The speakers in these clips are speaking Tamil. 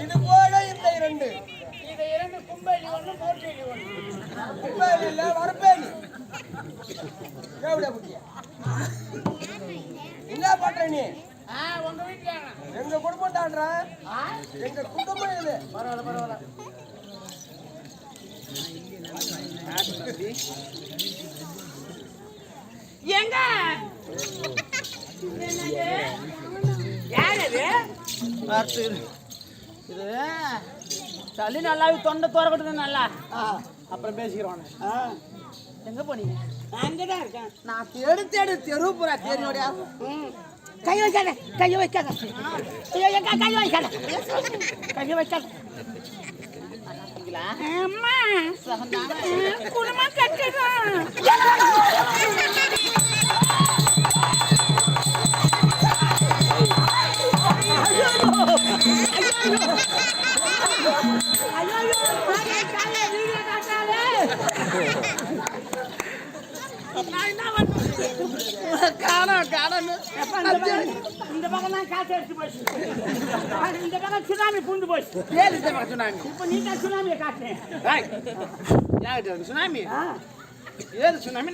இது போல இந்த இரண்டு கும்பேலி ஒண்ணு போட்டேலி ஒண்ணு கும்பேலி இல்ல வரப்பேலி கேவட புடியா என்ன பண்ற நீ உங்க வீட்ல எங்க குடும்பம் தான்றா எங்க குடும்பம் இது பரவாயில்லை எங்க யாரு இது சளி நல்லாவே தொண்டை திறக்கட்டும் நல்லா. அப்புறம் பேசிக்கிறோம். எங்க போனீங்க? அங்கதான் இருக்கேன். நான் தேடு தெருவு பூரா தேடியோட. கையை வைக்காத, கையை வைக்காத, கையை வைக்காத, கையை வைக்காத. அம்மா குடும்பம் கட்டுதான். இந்த பக்கம் காசு எடுத்து போச்சு. இந்த பக்கம் சுனாமி பூந்து போச்சு. சுனாமி. இப்ப நீ தான் சுனாமியை காட்டுறேன். சுனாமி ஏது சுனாமி?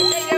செய்ய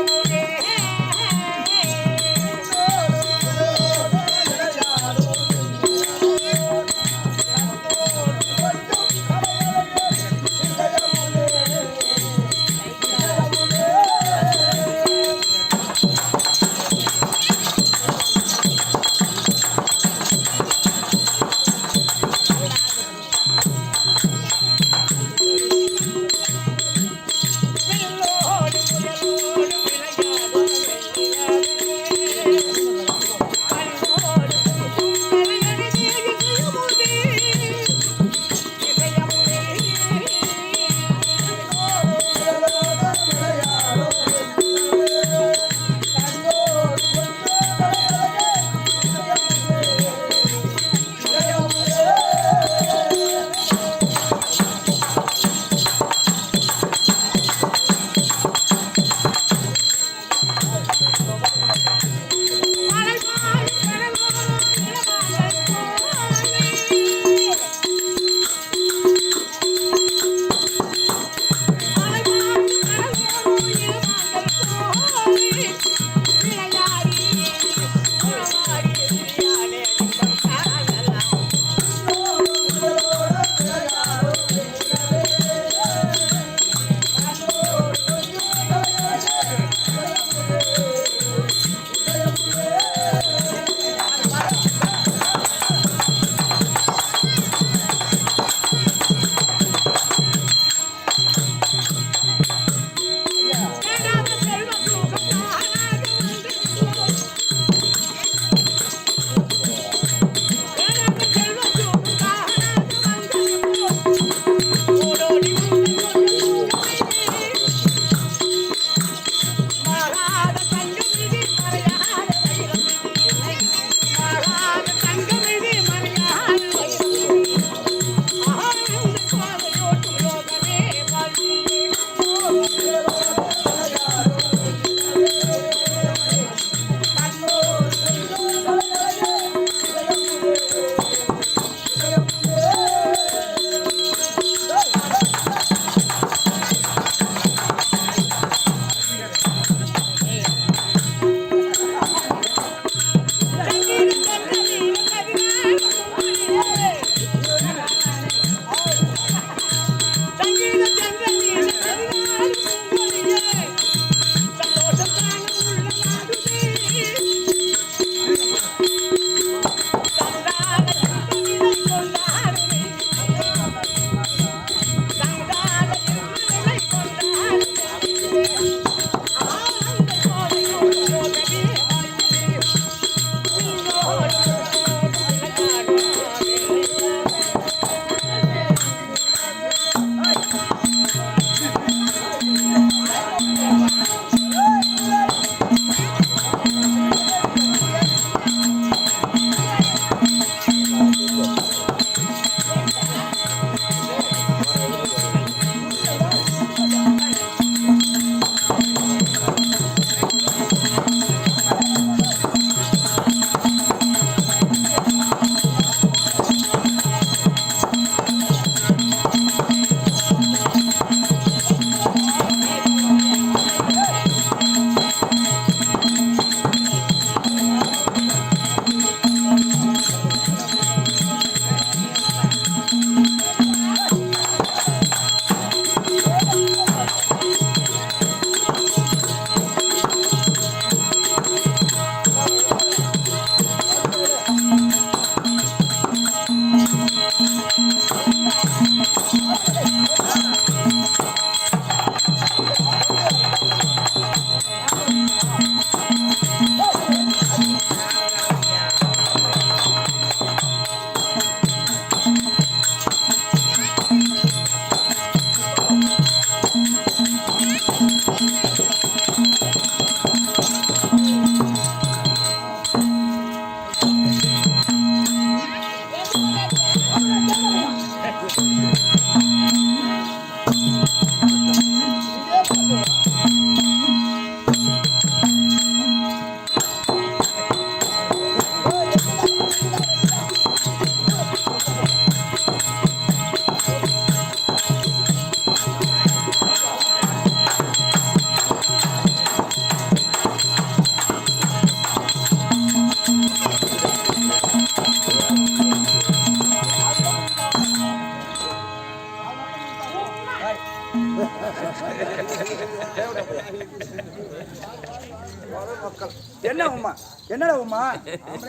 என்ன உமா? என்னடா உமா?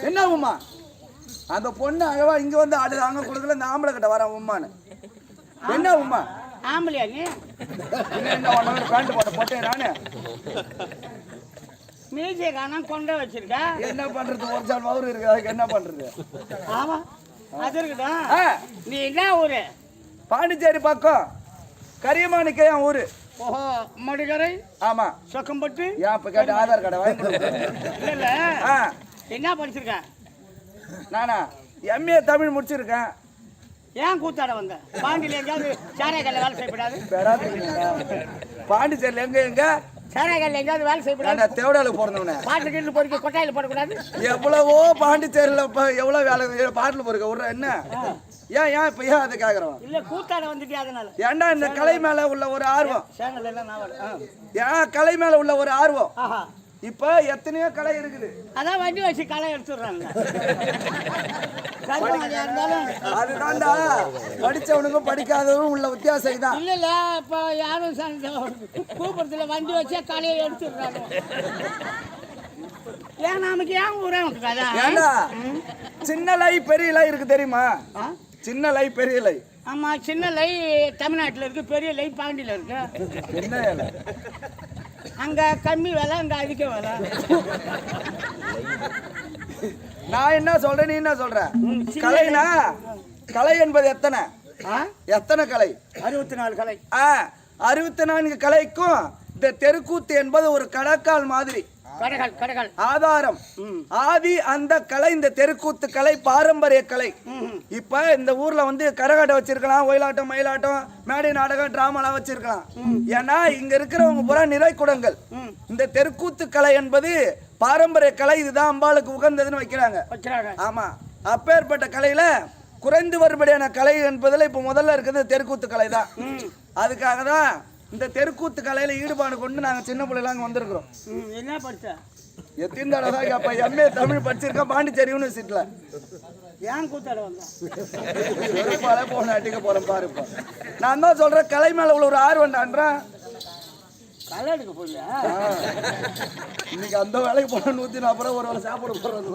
என்ன உமா? அந்த பொண்ணு அழவா இங்க வந்து ஆடுது, அங்க கொடுக்கல, இந்த ஆம்பளை கிட்ட வர உமான்னு. என்ன உமா? ஆம்பளையா நீ? என்ன ஒண்ணு பேண்ட் போட்ட போட்டேன் நானு. மீசை காணாம கொண்ட வச்சிருக்க. என்ன பண்றது? ஒரு சால் வவுறு இருக்கு, அதுக்கு என்ன பண்றது? ஆமா அது இருக்கட்டும். நீ என்ன ஊரு? பாண்டிச்சேரி பக்கம் கரியமாணிக்கை என் ஊரு. ஓஹோ, மடிக்கரை. ஆமா. சொக்கம்பட்டு. ஏன் இப்ப கேட்டு ஆதார் கார்டை வாங்கி கொடுக்குறேன். இல்ல என்ன படிச்சிருக்க? நானா எம்ஏ தமிழ் முடிச்சிருக்கேன். ஏன் கூத்தாட வந்த? பாண்டியில எங்கேயாவது சாராய்கல்ல வேலை செய்யப்படாது? பாண்டிச்சேரியில எங்க சாராய்கல்ல எங்கேயாவது வேலை செய்யப்படாது? தேவடால போறவனே பாட்டு கீழ் பொறுக்க கொட்டாயில போடக்கூடாது? எவ்வளவோ பாண்டிச்சேரியில எவ்வளவு வேலை பாட்டுல பொறுக்க விடுற என்ன? ஏன் இப்ப ஏன் அதை கேக்குறோம்? இல்ல கூத்தாட வந்துட்டே அதனால. ஏன்டா இந்த கலை மேல உள்ள ஒரு ஆர்வம். சேனல் எல்லாம் நான் ஏன் கலை மேல உள்ள ஒரு ஆர்வம். ஆஹா, இப்ப எத்தனையோ கலை இருக்குது. அதான் வண்டி வச்சு களை எடுத்துடுறாங்க. இருந்தாலும் அதுதான்டா படிச்சவனுக்கும் படிக்காதவனும் உள்ள வித்தியாசம் தான். இல்ல இப்ப யாரும் கூப்பிடுறதுல வண்டி வச்சா கலையை எடுத்துடுறாங்க. ஏன் நமக்கு ஏன் ஊரே கதை? ஏண்டா சின்ன லை பெரிய லை இருக்கு தெரியுமா? சின்ன லை பெரிய லை. ஆமா, சின்ன லை தமிழ்நாட்டுல இருக்கு, பெரிய லை பாண்டியில இருக்கு. என்ன அங்க கம்மி விலை, அங்க அதிக விலை. நான் என்ன சொல்றேன், நீ என்ன சொல்ற? கலைனா கலை என்பது எத்தனை எத்தனை கலை? 64 கலை. 64 கலைக்கும் இந்த தெருக்கூத்து என்பது ஒரு கடற்கால் மாதிரி. ஆதாரம் ஆதி அந்த கலை, இந்த தெருக்கூத்து கலை பாரம்பரிய கலை. இப்ப இந்த ஊர்ல வந்து கரகாட்டம் வச்சிருக்கலாம், ஒயிலாட்டம், மயிலாட்டம், மேடை நாடகம், டிராமாலாம் வச்சிருக்கலாம். ஏன்னா இங்க இருக்கிறவங்க பூரா நிறைக்குடங்கள். இந்த தெருக்கூத்து கலை என்பது பாரம்பரிய கலை, இதுதான் அம்பாளுக்கு உகந்ததுன்னு வைக்கிறாங்க. ஆமா, அப்பேற்பட்ட கலையில குறைந்து வரும்படியான கலை என்பதுல இப்ப முதல்ல இருக்கிறது தெருக்கூத்து கலை தான். அதுக்காக தான் இந்த தெருக்கூத்து கலையில ஈடுபாடு கொண்டு நாங்க சின்ன பிள்ளைல அங்க வந்திருக்கிறோம். என்ன படிச்ச? எத்தனை தடவை அப்ப எம்ஏ தமிழ் படிச்சிருக்கேன் பாண்டிச்சேரி யூனிவர்சிட்டியில. ஏன் கூத்தாட வந்தா போன அடிக்க போறேன் பாருப்பா. நான் தான் சொல்றேன், கலை மேல உள்ள ஒரு ஆர்வம்டான்றேன். களை எடுக்க போறியா? இன்னைக்கு அந்த வேலைக்கு போன 140 ஒரு வேலை சாப்பிட போறது.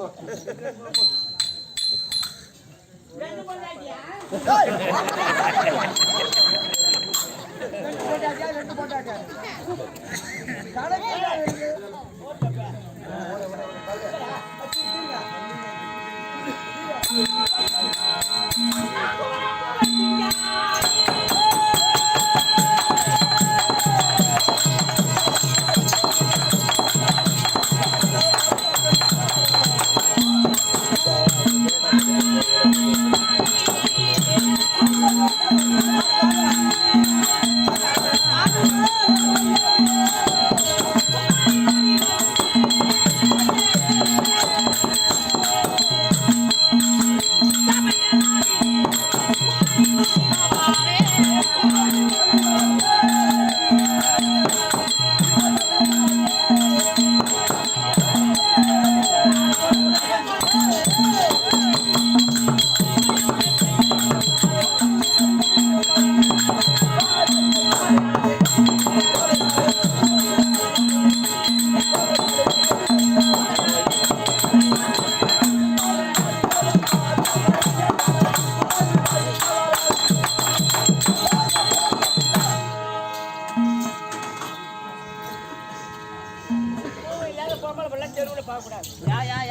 பொம்பளை பிள்ளை தெருவில் பார்க்கக்கூடாது.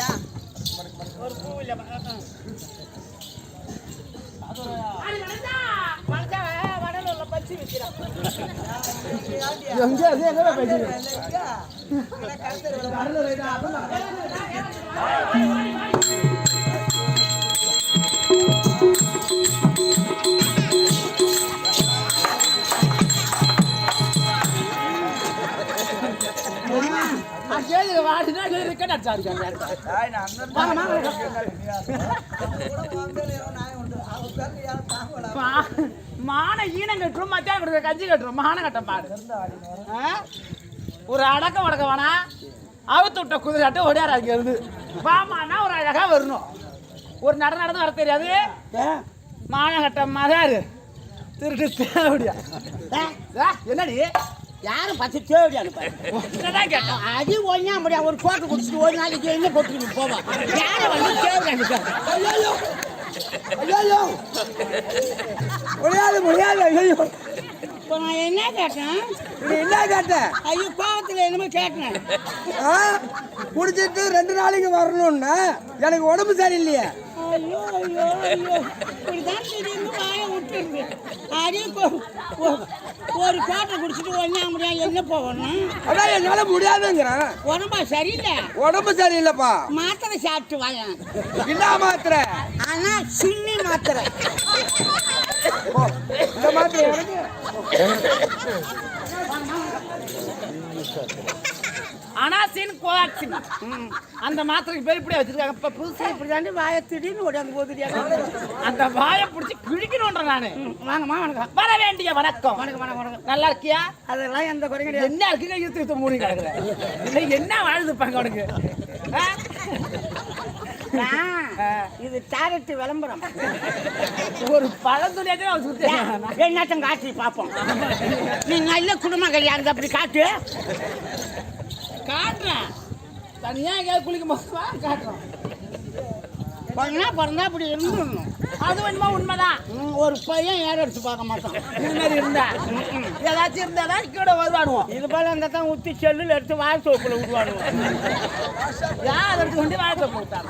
யா ஒரு பூ இல்லை. வடலூர்ல பச்சி விற்கிறான். மான ஈனம் கட்டுறோம், மத்தியானம் கொடுக்குற கஞ்சி கட்டுறோம். மான கட்ட பாடு. ஒரு அடக்கம் வடக்க வேணா, அவுத்து விட்ட குதிரையாட்ட ஓடியாரா இங்க இருந்து வாமானா ஒரு அழகா வரணும். ஒரு நடந்து வர தெரியாது. மானகட்டம் மதாரு திருட்டு தேவடியா. என்னடி யாரும் பத்து தேவடி அனுப்பாரு கேட்டோம். அது ஒன்னா முடியாது. ஒரு கோட்டை குடிச்சிட்டு ஒரு நாளைக்கு என்ன போட்டுக்கிட்டு போவான். யாரை வந்து தேவடி அனுப்பாரு. ஐயோ முடியாது. ஐயோ இப்போ நான் என்ன கேட்டேன்? என்ன கேட்டேன்? ஐயோ கோவத்தில் என்னமோ கேட்டேன். குடிச்சிட்டு 2 நாளைக்கு வரணும்னா எனக்கு உடம்பு சரியில்லையே. ஐயோ இப்படிதான் திடீர்னு வாயை விட்டுருக்கு. அதே ஒரு கோட்டை குடிச்சிட்டு ஒன்னா முடியாது என்ன போகணும். அதான் என்னால முடியாதுங்கிறேன். உடம்பா சரியில்லை. உடம்பு சரியில்லைப்பா. மாத்திரை சாப்பிட்டு வாயேன். என்ன மாத்திரை? ஆனா சின்னி மாத்திரை. இந்த மாத்திரை எனக்கு அனாசின் கோவாக்சின் அந்த மாத்திரைக்கு பேர் இப்படியே வச்சிருக்காங்க. இப்ப புதுசு இப்படி தாண்டி வாயை திடீர்னு ஓடியாந்து போகுது. அந்த வாயை பிடிச்சி கிழிக்கணும்ன்ற நானு. வாங்கம்மா வணக்கம். வர வேண்டிய வணக்கம். வணக்கம். நல்லா இருக்கியா? அதெல்லாம் எந்த குறையும் கிடையாது. என்ன இருக்குங்க இழுத்து மூடி கிடக்குற. இல்லை என்ன வாழ்ந்துப்பாங்க உனக்கு? இது டேரக்ட் விளம்பரம். ஒரு பழந்துணியாச்சும் அவன் சுத்தி என்னட்டம் காட்டி பார்ப்போம். நீ நல்ல குடும்பம் கிடையாது. அப்படி காட்டு. காட்டுறேன். தனியா எங்கேயாவது குளிக்கும் போது காட்டுறோம். பொண்ணா பிறந்தா அப்படி இருந்துடணும். அது வேணுமா? உண்மைதான். ஒரு பையன் ஏற எடுத்து பார்க்க மாட்டான். இது மாதிரி இருந்தா ஏதாச்சும் இருந்தாதான் கூட வருவானுவோம். இது போல இருந்தா தான் ஊற்றி செல்லில் எடுத்து வாய் சோப்பில் விடுவானுவோம். யார் எடுத்து கொண்டு வாய்ப்பு போட்டாங்க.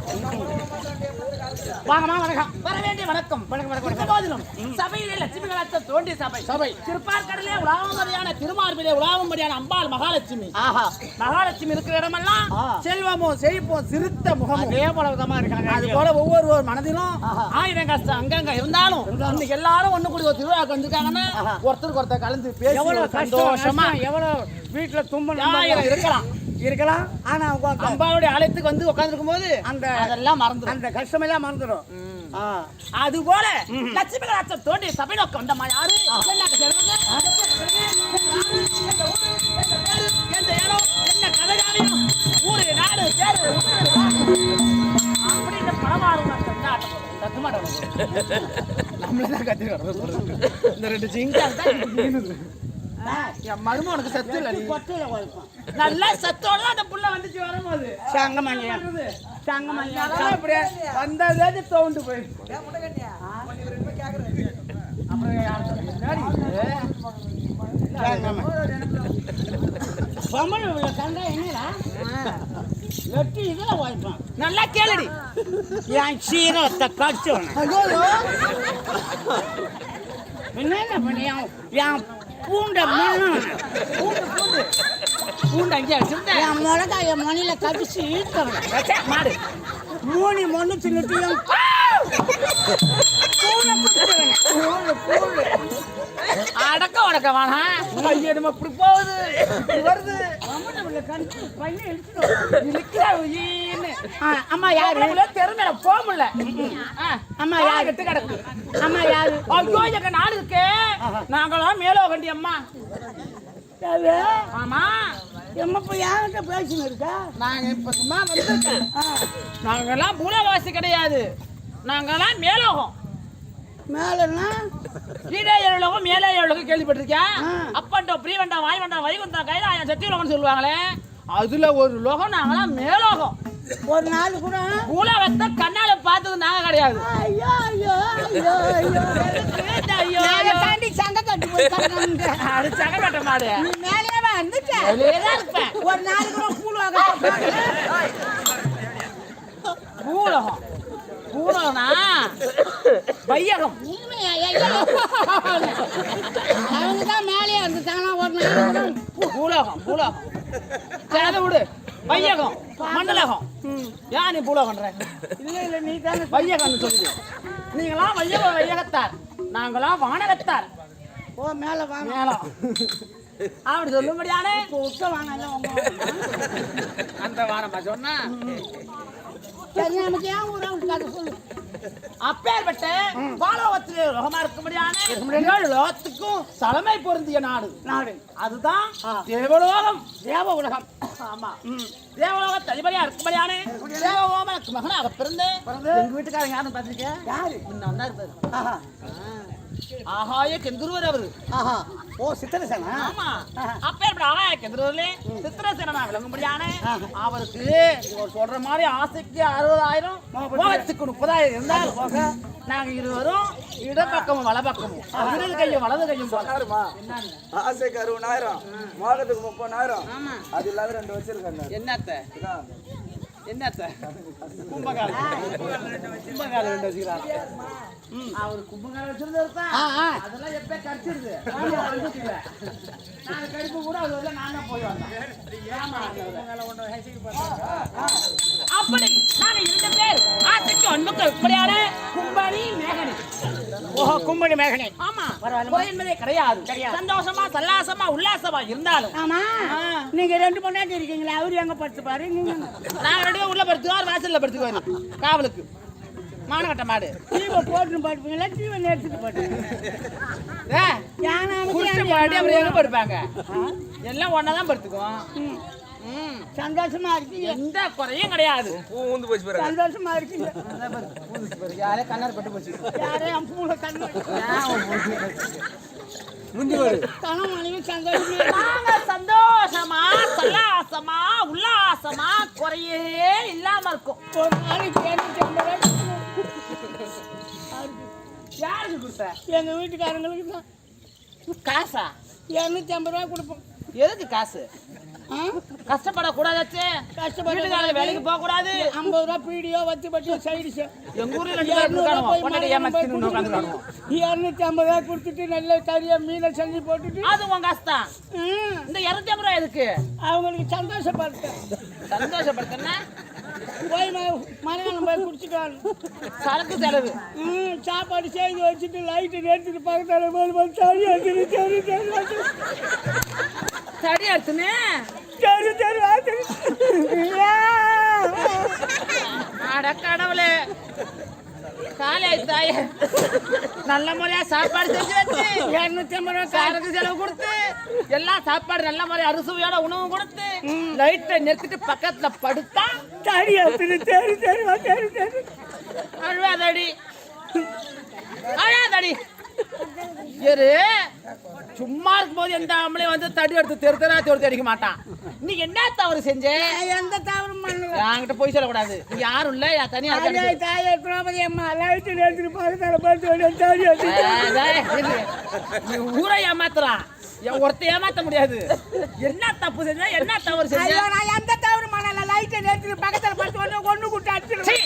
வாங்கம்மா வணக்கம். வர வேண்டிய வணக்கம். வணக்கம் போதிலும் சபையிலே லட்சுமி கலாச்சார தோண்டிய சபை திருப்பார்கடலே உலாவும்படியான திருமார்பிலே உலாவும்படியான அம்பாள் மகாலட்சுமி. மகாலட்சுமி இருக்கிற இடமெல்லாம் செல்வமோ செழிப்போ சிறுத்த முகமும் அதே போல விதமா இருக்காங்க. அது போல ஒவ்வொரு மனதிலும் 1000 கஷ்டம் அங்கங்க இருந்தாலும் இன்னைக்கு எல்லாரும் ஒண்ணு கூடி ஒரு திருவிழாக்கு வந்திருக்காங்கன்னா ஒருத்தருக்கு ஒருத்தர் கலந்து பேசி சந்தோஷமா எவ்வளவு வீட்டுல தும்பல் 1000 இருக்கலாம். ஆனா அம்பாவுடைய ஆலயத்துக்கு வந்து உட்கார்ந்துருக்கும் போது அந்த அதெல்லாம் மறந்துடும். அந்த கஷ்டமெல்லாம் மறந்துடும். அது போல லட்சுமி கலாச்சார தோண்டிய சபை நோக்கம் வந்தம்மா யாரு? என்ன கதையாலையும் ஊரு நாடு பேரு அப்படின்னு பணமாறும் நம்மளதான் கத்திரிக்கோம். இந்த 2 ஜிங்கால் என் மருமனுக்கு சத்து இல்லை. நல்லா சத்தோட அந்த புள்ள வந்துச்சு வரும்போது இப்படியே வந்ததே தோண்டு போய் நல்லா கேளுடி. என் சீரத்தை கடிச்சு என்ன பண்ணி என் பூண்ட பூண்டு அங்கே வச்சிருந்தேன். என் மிளகாய மணியில கடிச்சு இழுத்தவன் மாடு 3 மொண்ணு தின்னுட்டு அடக்க உடக்க வேணா. ஐயோ நம்ம இப்படி போகுது வருது. அம்மா யாரு? தெருமையில போக முடியல. அம்மா யாரு? கட்டு கிடக்கு. அம்மா யாரு? ஐயோ எங்க நாடு இருக்கே. நாங்களாம் மேலோ கண்டி அம்மா. ஆமா எம்மப்ப யார்கிட்ட பேசின்னு இருக்கா? நாங்க இப்ப சும்மா வந்திருக்கேன். நாங்கெல்லாம் பூலவாசி கிடையாது. நாங்கெல்லாம் மேலோகம். மேலன்னா கீழே ஏழுலோகம் மேலே ஏழுலோகம் கேள்விப்பட்டிருக்கேன். அப்பண்டோ பிரிவண்டா வாய்வண்டா வைகுந்தா கைலாயம் சத்தியலோகம்னு சொல்லுவாங்களே, அதுல ஒரு லோகம் நாங்களாம் மேலோகம். ஒரு நாள் கூட பூலவத்தை கண்ணால பார்த்தது நாங்க கிடையாது. ஐயோ ஐயோ ஐயோ ஐயோ ஐயோ தாண்டி சங்க கட்டி போய் அது சங்க கட்ட மாடு. நீ மேலே வந்துட்ட. மேலேதான் இருப்பேன். ஒரு நாள் கூட பூல பூலகம் பூலகம்னா வையகம். அவங்க தான் மேலே இருந்துட்டாங்கன்னா பூலகம் பூலகம் சரி அதை விடு. வையகம் மண்டலகம். ஏன் நீ பூலகன்ற? இல்ல இல்ல நீ தானே வையகம்னு சொல்லுது. நீங்களாம் வையகத்தார், நாங்களாம் வானகத்தார். ஓ மேல வாங்க மேலம் அப்படி சொல்லும்படியானே உட்க வாங்க அந்த வானமா சொன்னா. சரி நமக்கு ஏன் ஊரா கதை சொல்லு. அப்பேற்பட்ட பாலோகத்திலே ரோகமா இருக்கும்படியான லோகத்துக்கும் தலைமை பொருந்திய நாடு நாடு அதுதான் தேவலோகம். தேவ உலகம். ஆமா தேவலோக தளிபடியா இருக்கும்படியான தேவலோக மகனாக பிறந்து எங்க வீட்டுக்காரங்க யாரும் பார்த்துருக்கேன். யாரு முன்ன வந்தா இருப்பாரு. ஆகாய கெந்துருவர் அவரு. ஓ சித்திரசேனா. ஆமா அப்பேற்பட்ட ஆகாய கெந்துருவர்ல சித்திரசேனா விளங்கும்படியான அவருக்கு இவர் சொல்ற மாதிரி ஆசைக்கு 60,000 மோகத்துக்கு 30,000 இருந்தாலும் போக நாங்க இருவரும் இடப்பக்கமும் வலப்பக்கமும் இடது கையும் வலது கையும் சொன்னாருமா. ஆசைக்கு 60,000 மோகத்துக்கு 30,000 அது இல்லாத 2 வச்சிருக்காங்க. என்னத்த கும்பகாலம் 2 வச்சுக்கிறாங்க. அவரு கும்பகாலம் வச்சிருந்தா அதெல்லாம் எப்ப கடிச்சிருது. நாங்க கடிப்பு கூட அது வரல. நாங்க போய் வந்தோம். அப்படி நாங்க 2 பேர் ஆசைக்கு ஒன்புக்கு இப்படியான கும்பணி மேகனி. ஓஹோ கும்பணி மேகனி. ஆமா குறை என்பதே கிடையாது. சந்தோஷமா சல்லாசமா உல்லாசமா இருந்தாலும். ஆமா நீங்க 2 பொண்டாட்டி இருக்கீங்களா? அவரு எங்க படுத்துப்பாரு? நீங்க நாங்க 2 பேரும் உள்ள படுத்துக்குவாரு, வாசல்ல படுத்துக்குவாரு காவலுக்கு. மானகட்ட மாடு டிவி போட்டு படுப்பீங்களா? டிவி எடுத்துட்டு போட்டு பாடி அப்புறம் எங்க படுப்பாங்க? எல்லாம் ஒன்னாதான் படுத்துக்குவோம். சந்தோஷமா இருக்கீங்க. எந்த குறையும் கிடையாது. சந்தோஷமா இருக்கீங்க. யாரே கண்ணார் பட்டு போச்சு. யாரே அம்பூல கண்ணு கணவனையும் சந்தோஷமா சல்லாசமா உல்லாசமா குறையே இல்லாம இருக்கும். ஒரு நாளைக்கு 250 யாருக்கு கொடுத்த? எங்க வீட்டுக்காரங்களுக்கு தான். காசா? 250 ரூபா கொடுப்போம். எதுக்கு காசு? கஷ்டப்படக்கூடாதாச்சு. கஷ்டப்பட்டு வேலைக்கு போக கூடாது. 50 ரூபா பீடியோ வத்தி பட்டி சைடிஸ். எங்க ஊர்ல 2 பேர் இருக்கானோ பொண்டாட்டி ஏமாத்திட்டு உட்கார்ந்துறானோ. 250 ரூபா கொடுத்துட்டு நல்ல கறியா மீனை செஞ்சு போட்டுட்டு அது உங்க கஷ்டம். இந்த 250 ரூபா எதுக்கு? அவங்களுக்கு சந்தோஷப்படுத்த. சந்தோஷப்படுத்தனா போய் மலையாளம் போய் குடிச்சிட்டு சரக்கு செலவு. சாப்பாடு செய்து வச்சுட்டு லைட்டு நேர்த்துட்டு பக்கத்தால போய் தடி எடுத்துட்டு தடி எடுத்துன்னு அட கடவுளே காலை தாய நல்ல முறையா சாப்பாடு செஞ்சு வச்சு 250 ரூபா சரக்கு செலவு கொடுத்து எல்லாம் சாப்பாடு நல்ல முறையா அறுசுவையோட உணவு கொடுத்து லைட்டை நிறுத்திட்டு பக்கத்துல படுத்தா தடி எடுத்துட்டு அழுவாதடி அழாதடி. சும்மா இருக்கும் போது எந்த ஆம்பளையும் வந்து தடி எடுத்து தெருத்தா அடிக்க மாட்டான். நீ என்ன தவறு செஞ்ச? எந்த தவறும் பண்ணல. என்கிட்ட போய் சொல்லக்கூடாது. நீ யாரும் இல்ல தனியா தாயே திரௌபதி அம்மா லைட்டு நேர்த்துட்டு பக்கத்தால படுத்து நீ ஊரை ஏமாத்தலாம், ஒருத்த ஏமாத்த முடியாது. என்ன தப்பு செஞ்சா என்ன தவறு செஞ்ச? நான் எந்த தவறு பண்ணல. லைட்டை நேர்த்துட்டு பக்கத்தால படுத்து ஒண்ணு கூட்டு அடிச்சு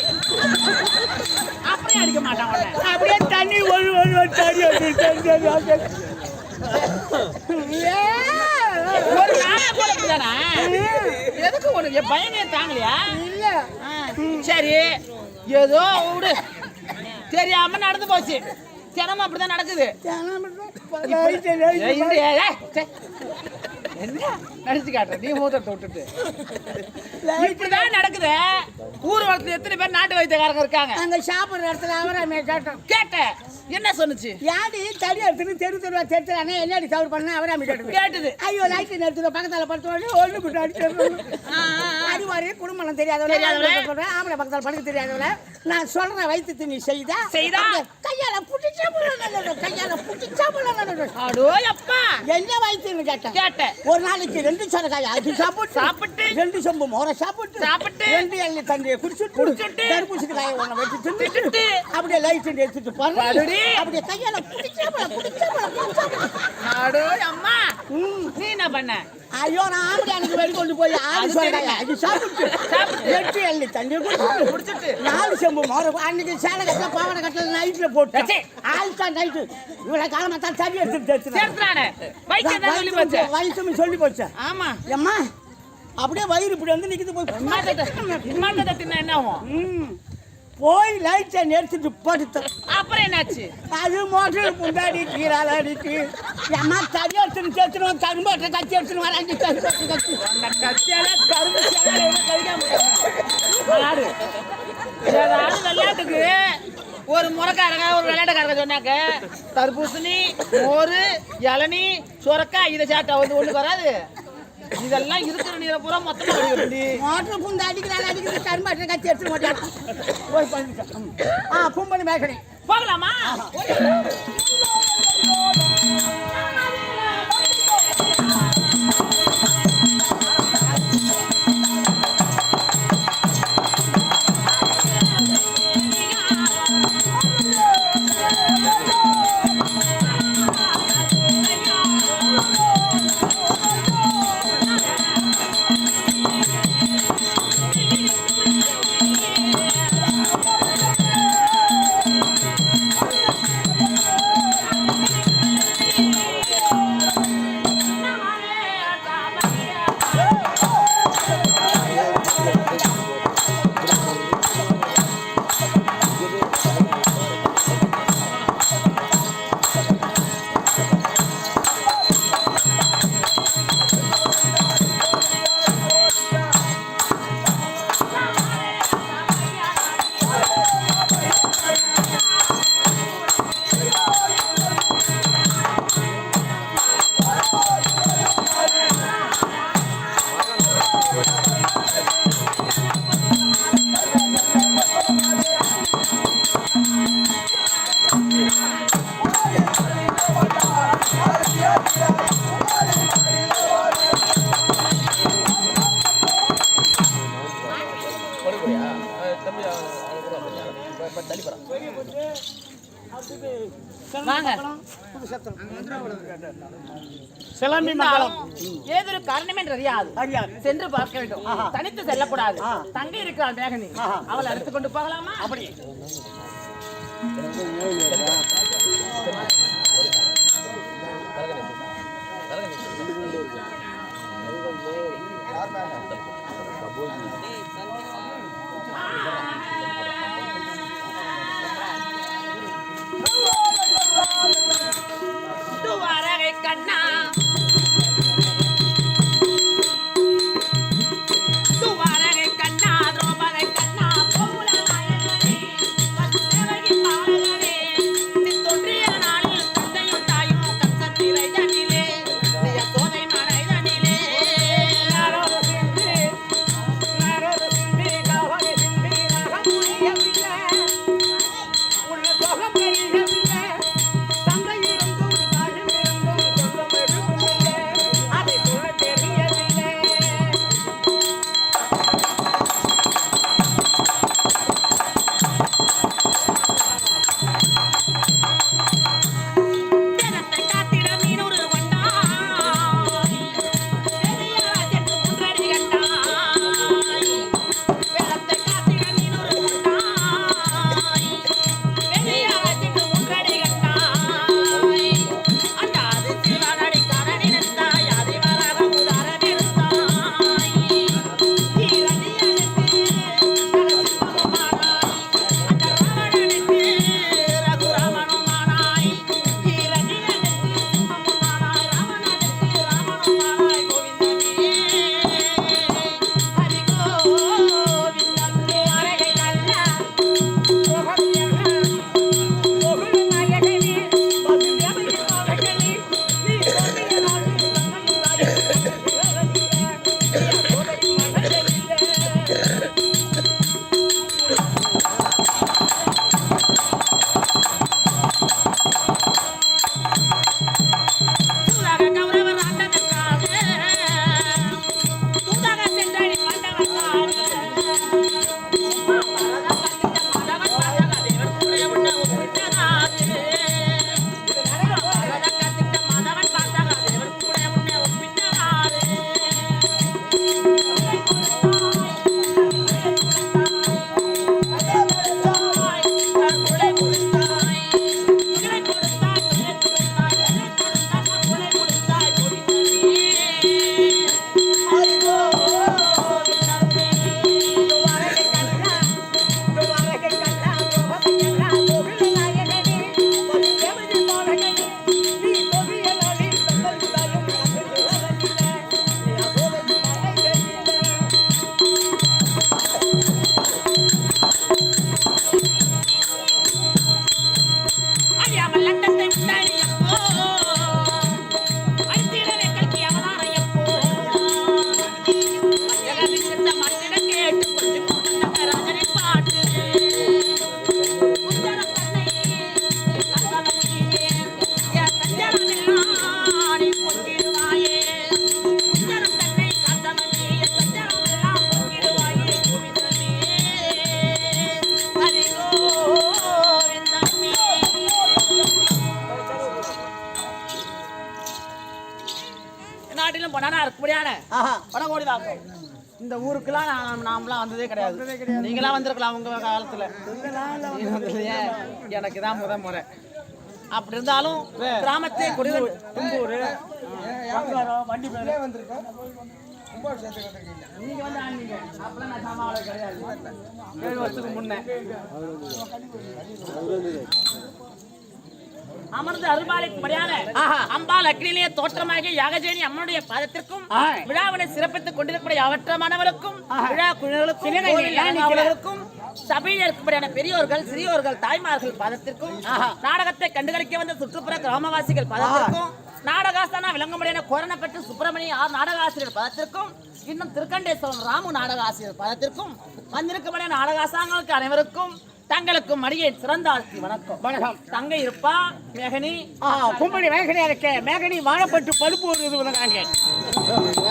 அப்படியே அடிக்க மாட்டான். அப்படியே தண்ணி ஒரு தடி ஒரு நாளே போலதானே. எதுக்கு உனக்கு பயனே தாங்கலையா? இல்ல சரி ஏதோ விடு, தெரியாம நடந்து போச்சு. தினமும் அப்படிதான் நடக்குது. என்ன நடிச்சு காட்டுற நீ மூத்தத்தை விட்டுட்டு? இப்படிதான் நடக்குது. ஊர் வளர்த்து எத்தனை பேர் நாட்டு வைத்தியக்காரங்க இருக்காங்க. அங்க சாப்பிடுற இடத்துல அவரை கேட்டேன். என்ன சொன்னுச்சு? யாரு தடி எடுத்துன்னு தெருவா தெரிஞ்சானே என்னடி தவறு பண்ண அவரா கேட்டது. ஐயோ லைட்டு நேரத்துல பக்கத்தால படுத்து ஒண்ணு கூட்டு அடிச்சு அறிவாரு குடும்பம் தெரியாதவங்க ஆம்பளை பக்கத்தால படுக்க தெரியாதவங்க நான் சொல்ற வைத்தியத்தை நீ செய்தா கையால புடிச்சா அடோ அப்பா என்ன வைத்தியம் கேட்டேன் ஒரு நாளைக்கு 2 சொரக்காய் அது சாப்பிட்டு 2 சொம்பு மோர சாப்பிட்டு 2 எள்ளி தண்ணியை குடிச்சுட்டு தர்பூசணி காயை ஒண்ணு வச்சு தின்னுட்டு அப்படியே லைட் எடுத்துட்டு போறேன் அப்படியே கையால புடிச்சா அடோ அம்மா நீ என்ன பண்ண ஐயோ நான் ஆம்படியானுக்கு வெளி கொண்டு போய் 6 சொரக்காய் அது சாப்பிட்டு 8 எள்ளி தண்ணியை குடிச்சிட்டு 4 சொம்பு மோர அன்னைக்கு சேலை கட்டல பாவாடை கட்டல நைட்ல போட்டு ஆல்டா நைட் இவ்வளவு காலமா தான் சரி எடுத்துட்டு வயசுமே சொல்லி போச்சு ஆமா அம்மா அப்படியே வயிறு இப்படி வந்து நிக்குது போய் என்ன ஆகும் போய் லைட்டை எடுத்துட்டு படுத்த அப்புறம் என்னாச்சு அது மோட்டர் முன்னாடி கீழால அடிக்கு அம்மா தடி எடுத்துன்னு சேர்த்துருவோம் கரும்பு கட்சி எடுத்துன்னு வராங்க ஏதாவது விளையாட்டுக்கு ஒரு முறைக்காரங்க ஒரு விளையாட்டுக்காரங்க சொன்னாக்க தர்பூசணி மோரு இளநீ சுரக்காய் இதை சாப்பிட்டா வந்து ஒண்ணு வராது இதெல்லாம் இருக்கிற நீரை பூரா மொத்தமா அடிக்கடி மோட்டர் புந்து அடிக்கிறது கரும்பு கட்சி எடுத்துன்னு மாட்டாங்க போய் பண்ணிட்டேன் பும்பனி மேக்கணி போகலாமா சிலம்பி மங்களம் ஏதொரு காரணமே அறியாது சென்று பார்க்க வேண்டும் தனித்து செல்லக்கூடாது தங்கி இருக்கிறாள் மேகனி அவளை அழைத்துக் கொண்டு போகலாமா அப்படி கண்ணா நாட்டிலும் பண்ணா இருக்க முடியாது வடகோடி தான் இந்த ஊருக்குலாம் நாமலாம் வந்ததே கிடையாது. நீங்களாம் வந்திருக்கலாம் உங்க காலத்துல. எனக்கு தான் முறை. அப்படி இருந்தாலும் கிராமத்தை குடிகள் தும்பூர் வண்டி வந்திருக்கோம். நீங்க வந்து ஆனீங்க அப்பெல்லாம் நான் சாமான் கிடையாது. 7 வருஷத்துக்கு முன்ன அமர்ந்து அருள்பாலிக்கும்படியான அம்பாள் அக்னியிலே தோற்றமாக யாகஜேனி அம்மனுடைய பாதத்திற்கும் விழாவினை சிறப்பித்துக் கொண்டிருக்கக்கூடிய அவற்றமானவர்களுக்கும் விழா குழுக்களுக்கும் சபையில் இருக்கக்கூடியான பெரியோர்கள் சிறியோர்கள் தாய்மார்கள் பாதத்திற்கும் நாடகத்தை கண்டுகளிக்க வந்த சுற்றுப்புற கிராமவாசிகள் பாதத்திற்கும் நாடகாசனா விளங்கும்படியான கோரணப்பட்டு சுப்பிரமணிய நாடகாசிரியர் பாதத்திற்கும் இன்னும் திருக்கண்டேஸ்வரம் ராமு நாடகாசிரியர் பாதத்திற்கும் வந்திருக்கக்கூடிய நாடகாசாங்களுக்கு அனைவருக்கும் தங்களுக்கும் மடியை சிறந்த ஆட்சி வணக்கம். தங்கை இருப்பா மேகனி கும்படி மேகனியா இருக்க மேகனி வாழப்பட்டு பழுப்பு வருது